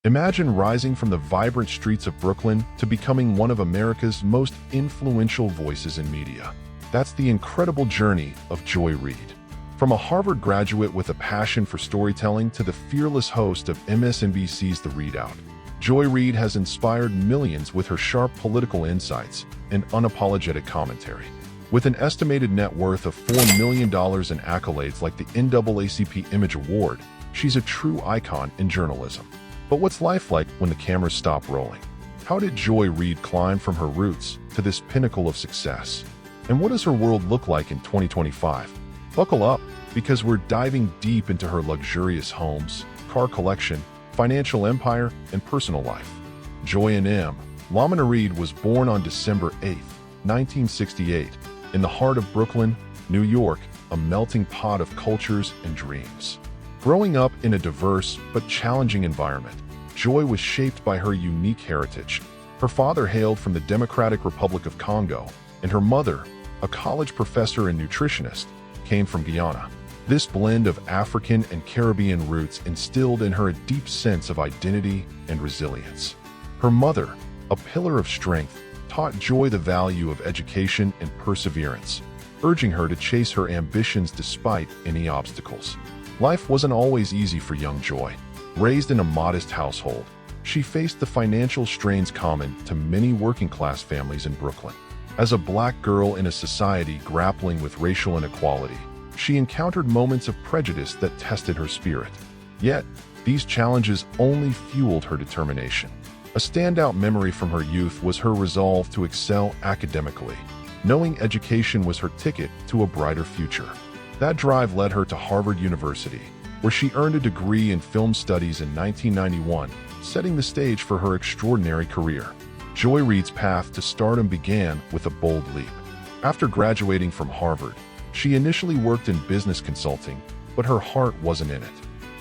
Imagine rising from the vibrant streets of Brooklyn to becoming one of America's most influential voices in media. That's the incredible journey of Joy Reid. From a Harvard graduate with a passion for storytelling to the fearless host of MSNBC's The Readout, Joy Reid has inspired millions with her sharp political insights and unapologetic commentary. With an estimated net worth of $4 million in accolades like the NAACP Image Award, she's a true icon in journalism. But what's life like when the cameras stop rolling? How did Joy Reid climb from her roots to this pinnacle of success? And what does her world look like in 2025? Buckle up, because we're diving deep into her luxurious homes, car collection, financial empire, and personal life. Joy Lamina Reid was born on December 8, 1968, in the heart of Brooklyn, New York, a melting pot of cultures and dreams. Growing up in a diverse but challenging environment, Joy was shaped by her unique heritage. Her father hailed from the Democratic Republic of Congo, and her mother, a college professor and nutritionist, came from Guyana. This blend of African and Caribbean roots instilled in her a deep sense of identity and resilience. Her mother, a pillar of strength, taught Joy the value of education and perseverance, urging her to chase her ambitions despite any obstacles. Life wasn't always easy for young Joy. Raised in a modest household, she faced the financial strains common to many working-class families in Brooklyn. As a black girl in a society grappling with racial inequality, she encountered moments of prejudice that tested her spirit. Yet, these challenges only fueled her determination. A standout memory from her youth was her resolve to excel academically, knowing education was her ticket to a brighter future. That drive led her to Harvard University, where she earned a degree in film studies in 1991, setting the stage for her extraordinary career. Joy Reid's path to stardom began with a bold leap. After graduating from Harvard, she initially worked in business consulting, but her heart wasn't in it.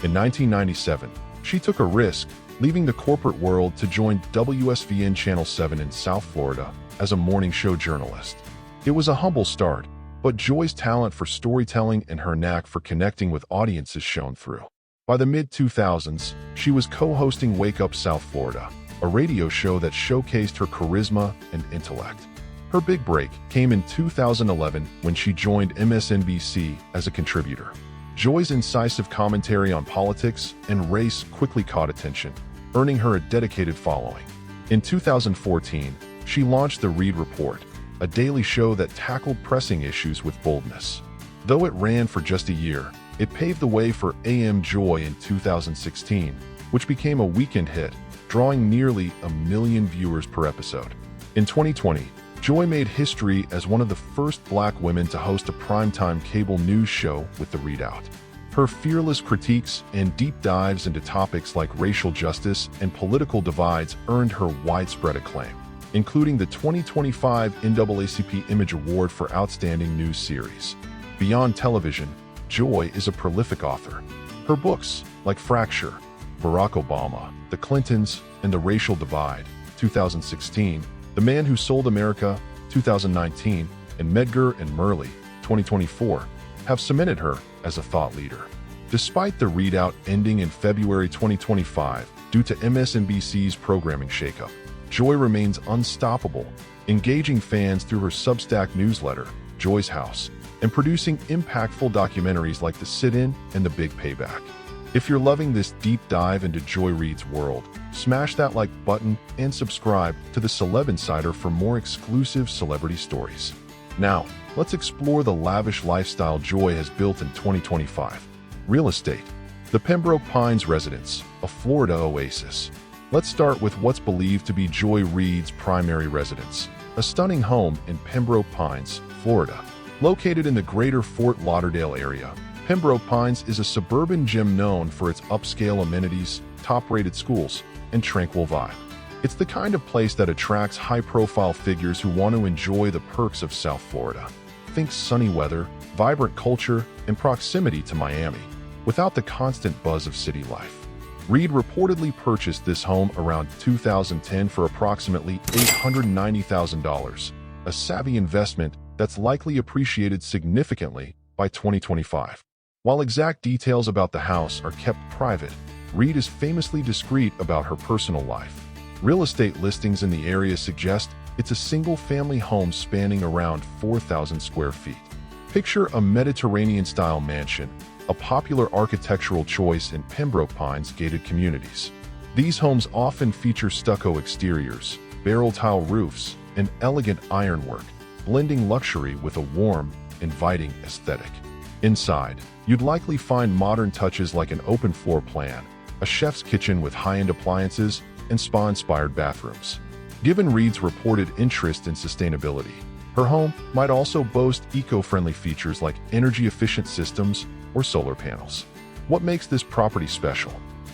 In 1997, she took a risk, leaving the corporate world to join WSVN Channel 7 in South Florida as a morning show journalist. It was a humble start, but Joy's talent for storytelling and her knack for connecting with audiences shone through. By the mid-2000s, she was co-hosting Wake Up South Florida, a radio show that showcased her charisma and intellect. Her big break came in 2011 when she joined MSNBC as a contributor. Joy's incisive commentary on politics and race quickly caught attention, earning her a dedicated following. In 2014, she launched The Reid Report, a daily show that tackled pressing issues with boldness. Though it ran for just a year, it paved the way for AM Joy in 2016, which became a weekend hit, drawing nearly 1 million viewers per episode. In 2020, Joy made history as one of the first black women to host a primetime cable news show with The Readout. Her fearless critiques and deep dives into topics like racial justice and political divides earned her widespread acclaim, including the 2025 NAACP Image Award for Outstanding News Series. Beyond television, Joy is a prolific author. Her books, like Fracture, Barack Obama, The Clintons, and The Racial Divide, 2016, The Man Who Sold America, 2019, and Medgar and Merley, 2024, have cemented her as a thought leader. Despite The Readout ending in February 2025 due to MSNBC's programming shakeup, Joy remains unstoppable, engaging fans through her Substack newsletter, Joy's House, and producing impactful documentaries like The Sit-In and The Big Payback. If you're loving this deep dive into Joy Reid's world, smash that like button and subscribe to the Celeb Insider for more exclusive celebrity stories. Now, let's explore the lavish lifestyle Joy has built in 2025. Real estate. The Pembroke Pines residence, a Florida oasis. Let's start with what's believed to be Joy Reid's primary residence, a stunning home in Pembroke Pines, Florida. Located in the greater Fort Lauderdale area, Pembroke Pines is a suburban gem known for its upscale amenities, top-rated schools, and tranquil vibe. It's the kind of place that attracts high-profile figures who want to enjoy the perks of South Florida. Think sunny weather, vibrant culture, and proximity to Miami, without the constant buzz of city life. Reid reportedly purchased this home around 2010 for approximately $890,000, a savvy investment that's likely appreciated significantly by 2025. While exact details about the house are kept private, Reid is famously discreet about her personal life. Real estate listings in the area suggest it's a single-family home spanning around 4,000 square feet. Picture a Mediterranean-style mansion, a popular architectural choice in Pembroke Pines gated communities. These homes often feature stucco exteriors, barrel tile roofs, and elegant ironwork, blending luxury with a warm, inviting aesthetic. Inside, you'd likely find modern touches like an open floor plan, a chef's kitchen with high-end appliances, and spa-inspired bathrooms. Given Reid's reported interest in sustainability, her home might also boast eco-friendly features like energy-efficient systems or solar panels. What makes this property special?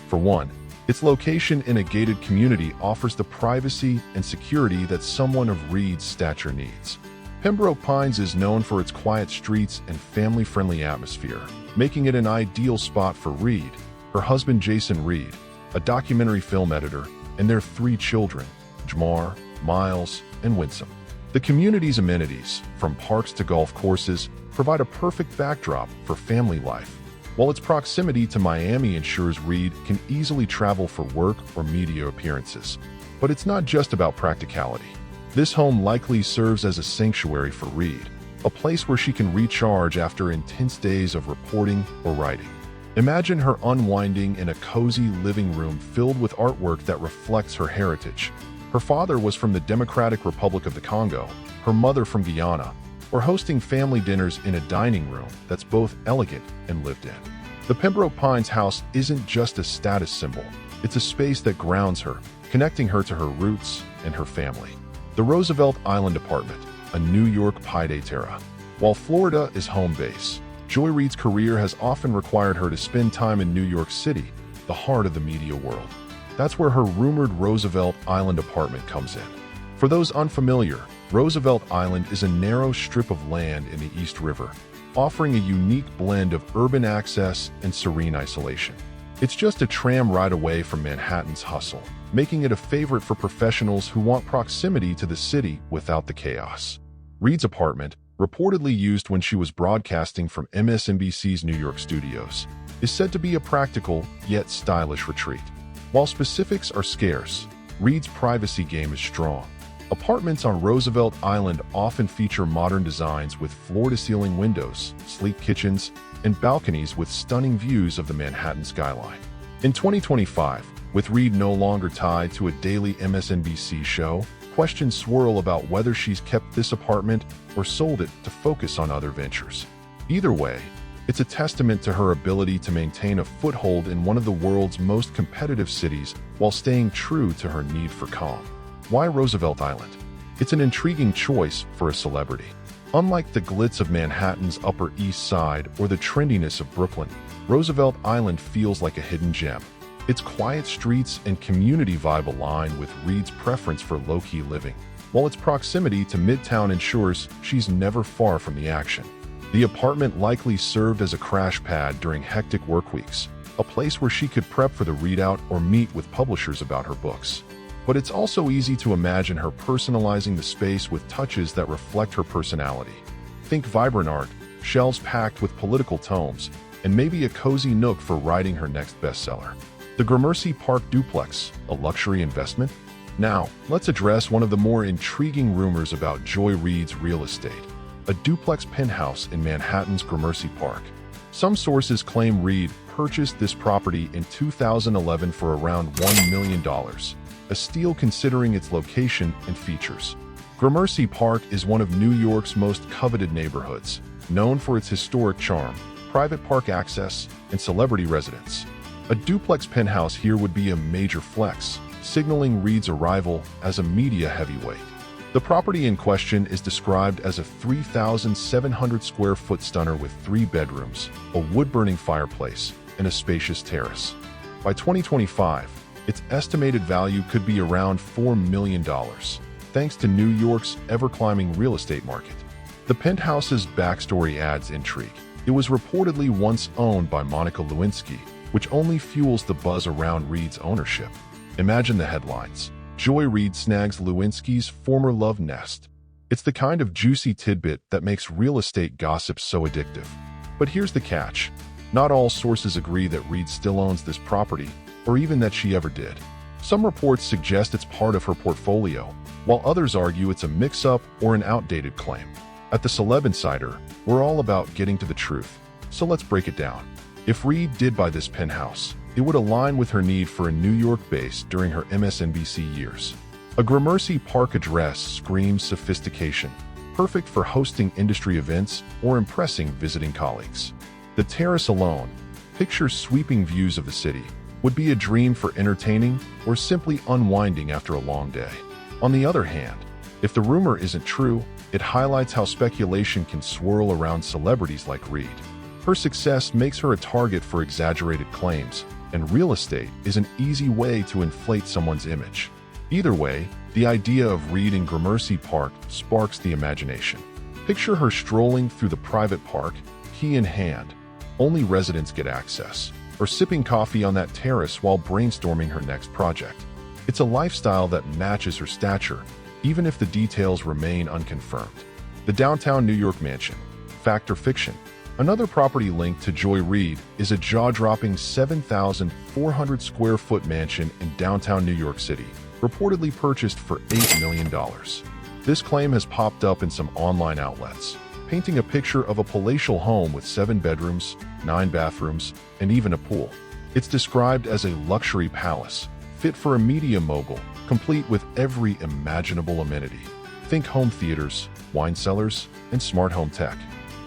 For one, its location in a gated community offers the privacy and security that someone of Reid's stature needs. Pembroke Pines is known for its quiet streets and family-friendly atmosphere, making it an ideal spot for Reid, her husband Jason Reid, a documentary film editor, and their 3 children, Jamar, Miles, and Winsome. The community's amenities, from parks to golf courses, provide a perfect backdrop for family life, while its proximity to Miami ensures Reid can easily travel for work or media appearances. But it's not just about practicality. This home likely serves as a sanctuary for Reid, a place where she can recharge after intense days of reporting or writing. Imagine her unwinding in a cozy living room filled with artwork that reflects her heritage. Her father was from the Democratic Republic of the Congo, her mother from Guyana, or hosting family dinners in a dining room that's both elegant and lived in. The Pembroke Pines house isn't just a status symbol, it's a space that grounds her, connecting her to her roots and her family. The Roosevelt Island apartment, a New York pied-à-terre. While Florida is home base, Joy Reid's career has often required her to spend time in New York City, the heart of the media world. That's where her rumored Roosevelt Island apartment comes in. For those unfamiliar, Roosevelt Island is a narrow strip of land in the East River, offering a unique blend of urban access and serene isolation. It's just a tram ride away from Manhattan's hustle, making it a favorite for professionals who want proximity to the city without the chaos. Reid's apartment, reportedly used when she was broadcasting from MSNBC's New York studios, is said to be a practical yet stylish retreat. While specifics are scarce, Reid's privacy game is strong. Apartments on Roosevelt Island often feature modern designs with floor-to-ceiling windows, sleek kitchens, and balconies with stunning views of the Manhattan skyline. In 2025, with Reid no longer tied to a daily MSNBC show, questions swirl about whether she's kept this apartment or sold it to focus on other ventures. Either way, it's a testament to her ability to maintain a foothold in one of the world's most competitive cities while staying true to her need for calm. Why Roosevelt Island? It's an intriguing choice for a celebrity. Unlike the glitz of Manhattan's Upper East Side or the trendiness of Brooklyn, Roosevelt Island feels like a hidden gem. Its quiet streets and community vibe align with Reid's preference for low-key living, while its proximity to Midtown ensures she's never far from the action. The apartment likely served as a crash pad during hectic work weeks, a place where she could prep for the readout or meet with publishers about her books. But it's also easy to imagine her personalizing the space with touches that reflect her personality. Think vibrant art, shelves packed with political tomes, and maybe a cozy nook for writing her next bestseller. The Gramercy Park duplex, a luxury investment? Now, let's address one of the more intriguing rumors about Joy Reid's real estate: a duplex penthouse in Manhattan's Gramercy Park. Some sources claim Reid purchased this property in 2011 for around $1 million, a steal considering its location and features. Gramercy Park is one of New York's most coveted neighborhoods, known for its historic charm, private park access, and celebrity residence. A duplex penthouse here would be a major flex, signaling Reid's arrival as a media heavyweight. The property in question is described as a 3,700 square foot stunner with 3 bedrooms, a wood-burning fireplace, and a spacious terrace. By 2025, its estimated value could be around $4 million, thanks to New York's ever-climbing real estate market. The penthouse's backstory adds intrigue. It was reportedly once owned by Monica Lewinsky, which only fuels the buzz around Reid's ownership. Imagine the headlines: Joy Reid snags Lewinsky's former love nest. It's the kind of juicy tidbit that makes real estate gossip so addictive. But here's the catch. Not all sources agree that Reid still owns this property, or even that she ever did. Some reports suggest it's part of her portfolio, while others argue it's a mix-up or an outdated claim. At the Celeb Insider, we're all about getting to the truth, so let's break it down. If Reid did buy this penthouse, it would align with her need for a New York base during her MSNBC years. A Gramercy Park address screams sophistication, perfect for hosting industry events or impressing visiting colleagues. The terrace alone, picture sweeping views of the city, would be a dream for entertaining or simply unwinding after a long day. On the other hand, if the rumor isn't true, it highlights how speculation can swirl around celebrities like Reid. Her success makes her a target for exaggerated claims, and real estate is an easy way to inflate someone's image. Either way, the idea of Reid in Gramercy Park sparks the imagination. Picture her strolling through the private park, key in hand. Only residents get access, or sipping coffee on that terrace while brainstorming her next project. It's a lifestyle that matches her stature, even if the details remain unconfirmed. The downtown New York mansion, fact or fiction? Another property linked to Joy Reid is a jaw-dropping 7,400 square foot mansion in downtown New York City, reportedly purchased for $8 million. This claim has popped up in some online outlets, painting a picture of a palatial home with 7 bedrooms, 9 bathrooms, and even a pool. It's described as a luxury palace, fit for a media mogul, complete with every imaginable amenity. Think home theaters, wine cellars, and smart home tech.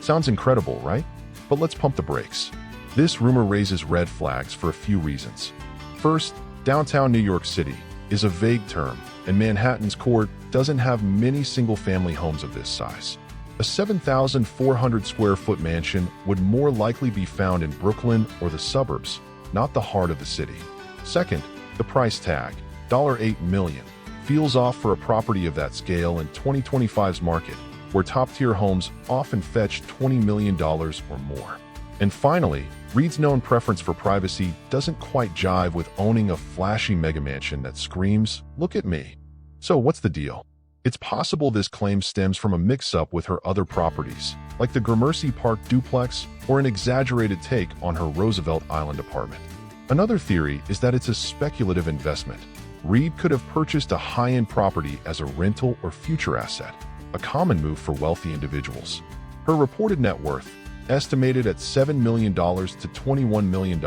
Sounds incredible, right? But let's pump the brakes. This rumor raises red flags for a few reasons. First, downtown New York City is a vague term, and Manhattan's core doesn't have many single-family homes of this size. A 7,400 square foot mansion would more likely be found in Brooklyn or the suburbs, not the heart of the city. Second, the price tag, $8 million, feels off for a property of that scale in 2025's market, where top-tier homes often fetch $20 million or more. And finally, Reid's known preference for privacy doesn't quite jive with owning a flashy megamansion that screams, "Look at me." So what's the deal? It's possible this claim stems from a mix-up with her other properties, like the Gramercy Park duplex or an exaggerated take on her Roosevelt Island apartment. Another theory is that it's a speculative investment. Reid could have purchased a high-end property as a rental or future asset, a common move for wealthy individuals. Her reported net worth, estimated at $7 million to $21 million,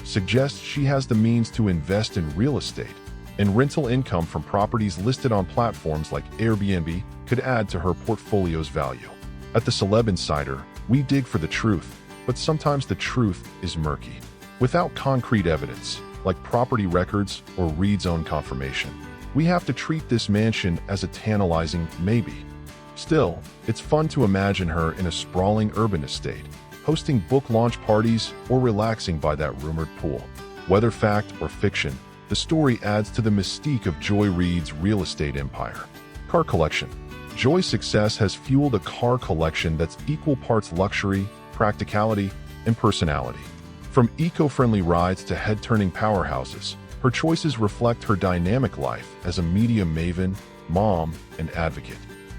suggests she has the means to invest in real estate, and rental income from properties listed on platforms like Airbnb could add to her portfolio's value. At the Celeb Insider, we dig for the truth, but sometimes the truth is murky. Without concrete evidence, like property records or Reid's own confirmation, we have to treat this mansion as a tantalizing maybe. Still, it's fun to imagine her in a sprawling urban estate, hosting book launch parties or relaxing by that rumored pool. Whether fact or fiction, the story adds to the mystique of Joy Reid's real estate empire. Car collection. Joy's success has fueled a car collection that's equal parts luxury, practicality, and personality. From eco-friendly rides to head-turning powerhouses, her choices reflect her dynamic life as a media maven, mom, and advocate.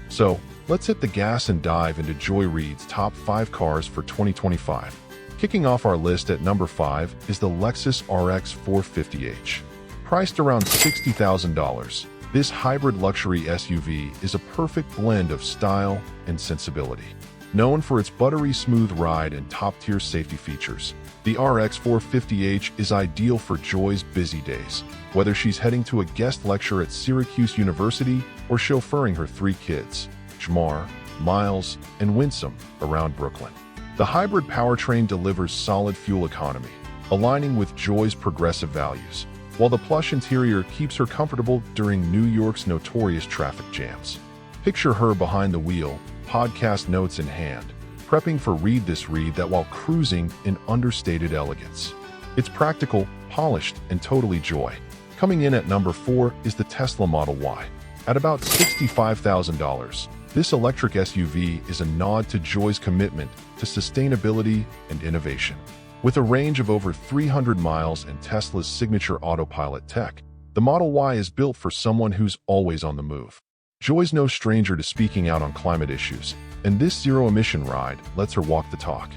So, let's hit the gas and dive into Joy Reid's top 5 cars for 2025. Kicking off our list at number 5 is the Lexus RX 450h. Priced around $60,000, this hybrid luxury SUV is a perfect blend of style and sensibility. Known for its buttery smooth ride and top-tier safety features, the RX 450h is ideal for Joy's busy days, whether she's heading to a guest lecture at Syracuse University or chauffeuring her 3 kids, Jamar, Miles, and Winsome, around Brooklyn. The hybrid powertrain delivers solid fuel economy, aligning with Joy's progressive values, while the plush interior keeps her comfortable during New York's notorious traffic jams. Picture her behind the wheel, podcast notes in hand, prepping for Reid that while cruising in understated elegance. It's practical, polished, and totally Joy. Coming in at number 4 is the Tesla Model Y. At about $65,000, this electric SUV is a nod to Joy's commitment to sustainability and innovation. With a range of over 300 miles and Tesla's signature autopilot tech, the Model Y is built for someone who's always on the move. Joy's no stranger to speaking out on climate issues, and this zero-emission ride lets her walk the talk.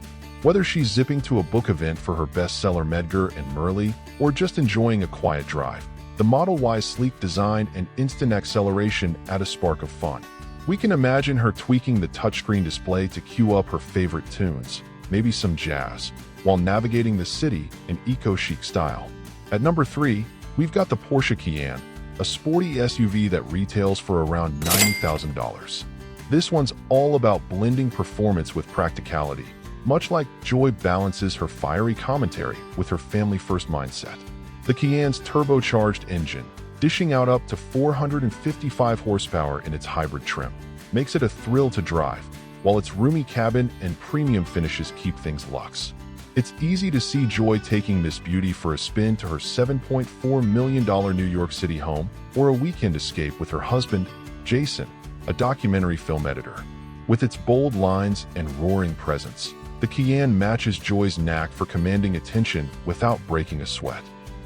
Whether she's zipping to a book event for her bestseller Medgar and Merle, or just enjoying a quiet drive, the Model Y's sleek design and instant acceleration add a spark of fun. We can imagine her tweaking the touchscreen display to cue up her favorite tunes, maybe some jazz, while navigating the city in eco-chic style. At number 3, we've got the Porsche Cayenne, a sporty SUV that retails for around $90,000. This one's all about blending performance with practicality, much like Joy balances her fiery commentary with her family-first mindset. The Cayenne's turbocharged engine, dishing out up to 455 horsepower in its hybrid trim, makes it a thrill to drive, while its roomy cabin and premium finishes keep things luxe. It's easy to see Joy taking this beauty for a spin to her $7.4 million New York City home or a weekend escape with her husband, Jason, a documentary film editor. With its bold lines and roaring presence, the Cayenne matches Joy's knack for commanding attention without breaking a sweat.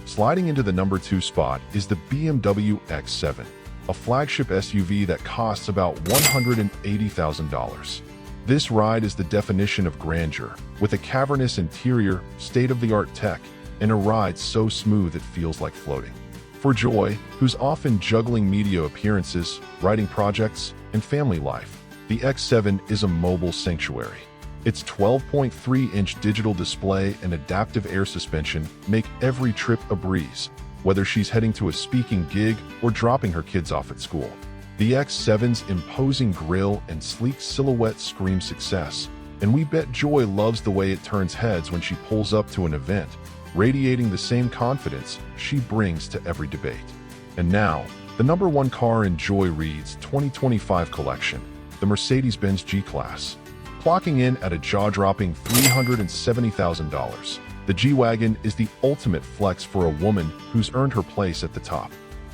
Sliding into the number 2 spot is the BMW X7, a flagship SUV that costs about $180,000. This ride is the definition of grandeur, with a cavernous interior, state-of-the-art tech, and a ride so smooth it feels like floating. For Joy, who's often juggling media appearances, writing projects, and family life, the X7 is a mobile sanctuary. Its 12.3-inch digital display and adaptive air suspension make every trip a breeze, whether she's heading to a speaking gig or dropping her kids off at school. The X7's imposing grille and sleek silhouette scream success, and we bet Joy loves the way it turns heads when she pulls up to an event, radiating the same confidence she brings to every debate. And now, the number 1 car in Joy Reid's 2025 collection, the Mercedes-Benz G-Class. Clocking in at a jaw-dropping $370,000, the G-Wagon is the ultimate flex for a woman who's earned her place at the top.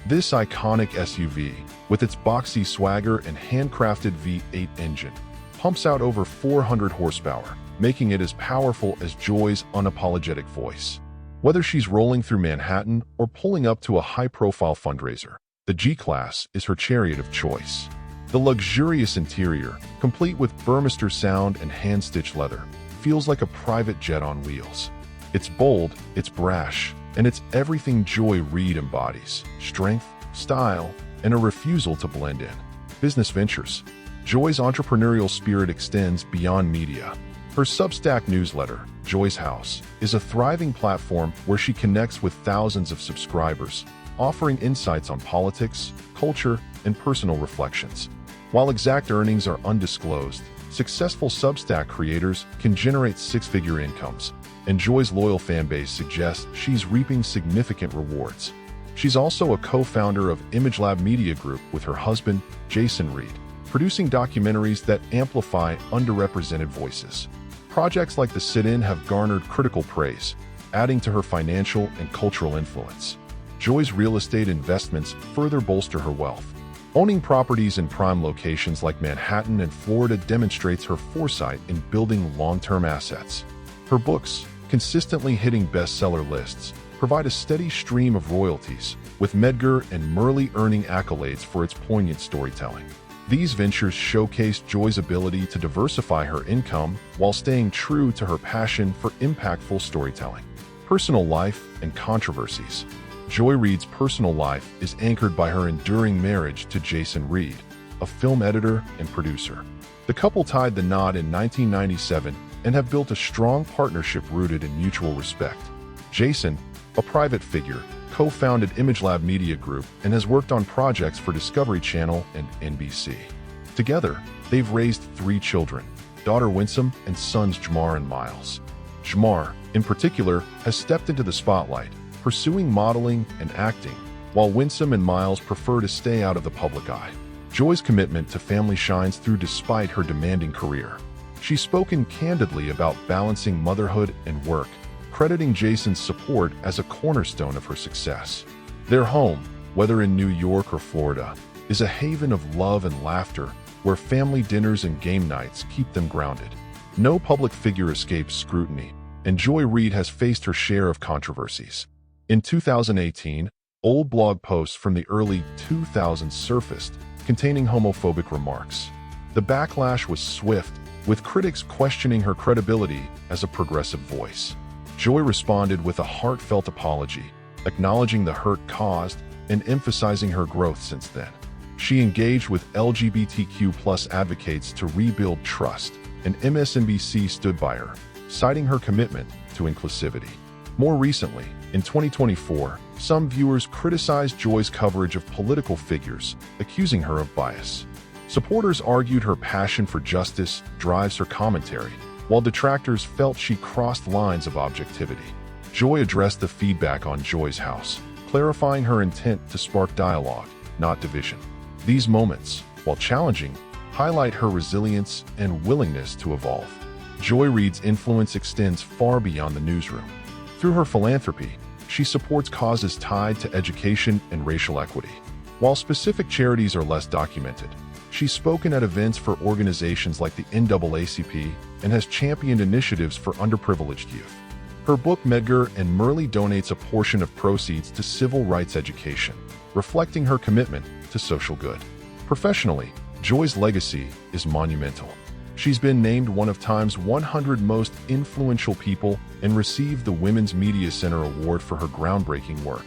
This iconic SUV, with its boxy swagger and handcrafted V8 engine, pumps out over 400 horsepower, making it as powerful as Joy's unapologetic voice. Whether she's rolling through Manhattan or pulling up to a high-profile fundraiser, the G-Class is her chariot of choice. The luxurious interior, complete with Burmester sound and hand-stitched leather, feels like a private jet on wheels. It's bold, it's brash, and it's everything Joy Reid embodies: strength, style, and a refusal to blend in. Business ventures. Joy's entrepreneurial spirit extends beyond media. Her Substack newsletter, Joy's House, is a thriving platform where she connects with thousands of subscribers, offering insights on politics, culture, and personal reflections. While exact earnings are undisclosed, successful Substack creators can generate six-figure incomes, and Joy's loyal fanbase suggests she's reaping significant rewards. She's also a co-founder of ImageLab Media Group with her husband, Jason Reid, producing documentaries that amplify underrepresented voices. Projects like The Sit-In have garnered critical praise, adding to her financial and cultural influence. Joy's real estate investments further bolster her wealth. Owning properties in prime locations like Manhattan and Florida demonstrates her foresight in building long-term assets. Her books, consistently hitting bestseller lists, provide a steady stream of royalties, with Medgar and Merle earning accolades for its poignant storytelling. These ventures showcase Joy's ability to diversify her income while staying true to her passion for impactful storytelling. Personal life and controversies. Joy Reid's personal life is anchored by her enduring marriage to Jason Reid, a film editor and producer. The couple tied the knot in 1997 and have built a strong partnership rooted in mutual respect. Jason, a private figure, co-founded ImageLab Media Group and has worked on projects for Discovery Channel and NBC. Together, they've raised 3 children, daughter Winsome and sons Jamar and Miles. Jamar, in particular, has stepped into the spotlight, pursuing modeling and acting, while Winsome and Miles prefer to stay out of the public eye. Joy's commitment to family shines through despite her demanding career. She's spoken candidly about balancing motherhood and work, crediting Jason's support as a cornerstone of her success. Their home, whether in New York or Florida, is a haven of love and laughter where family dinners and game nights keep them grounded. No public figure escapes scrutiny, and Joy Reid has faced her share of controversies. In 2018, old blog posts from the early 2000s surfaced, containing homophobic remarks. The backlash was swift, with critics questioning her credibility as a progressive voice. Joy responded with a heartfelt apology, acknowledging the hurt caused and emphasizing her growth since then. She engaged with LGBTQ+ advocates to rebuild trust, and MSNBC stood by her, citing her commitment to inclusivity. More recently, in 2024, some viewers criticized Joy's coverage of political figures, accusing her of bias. Supporters argued her passion for justice drives her commentary, while detractors felt she crossed lines of objectivity. Joy addressed the feedback on Joy's House, clarifying her intent to spark dialogue, not division. These moments, while challenging, highlight her resilience and willingness to evolve. Joy Reid's influence extends far beyond the newsroom. Through her philanthropy, she supports causes tied to education and racial equity. While specific charities are less documented, she's spoken at events for organizations like the NAACP and has championed initiatives for underprivileged youth. Her book Medgar and Merle donates a portion of proceeds to civil rights education, reflecting her commitment to social good. Professionally, Joy's legacy is monumental. She's been named one of Time's 100 most influential people and received the Women's Media Center Award for her groundbreaking work.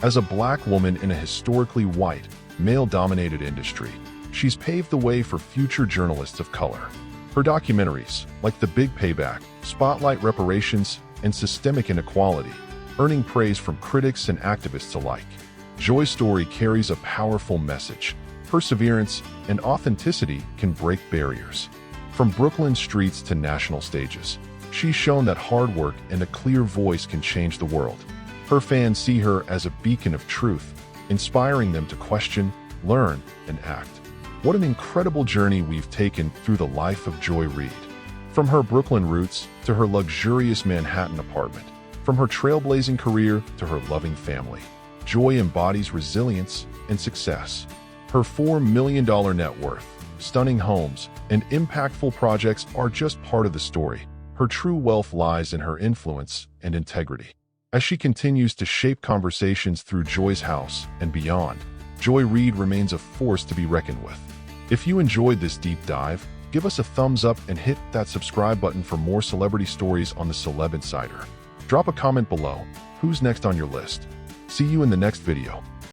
As a Black woman in a historically white, male-dominated industry, she's paved the way for future journalists of color. Her documentaries, like The Big Payback, spotlight reparations and systemic inequality, earning praise from critics and activists alike. Joy's story carries a powerful message. Perseverance and authenticity can break barriers. From Brooklyn streets to national stages, she's shown that hard work and a clear voice can change the world. Her fans see her as a beacon of truth, inspiring them to question, learn, and act. What an incredible journey we've taken through the life of Joy Reid. From her Brooklyn roots to her luxurious Manhattan apartment, from her trailblazing career to her loving family, Joy embodies resilience and success. Her $4 million net worth, stunning homes, and impactful projects are just part of the story. Her true wealth lies in her influence and integrity. As she continues to shape conversations through Joy's House and beyond, Joy Reid remains a force to be reckoned with. If you enjoyed this deep dive, give us a thumbs up and hit that subscribe button for more celebrity stories on the Celeb Insider. Drop a comment below. Who's next on your list? See you in the next video.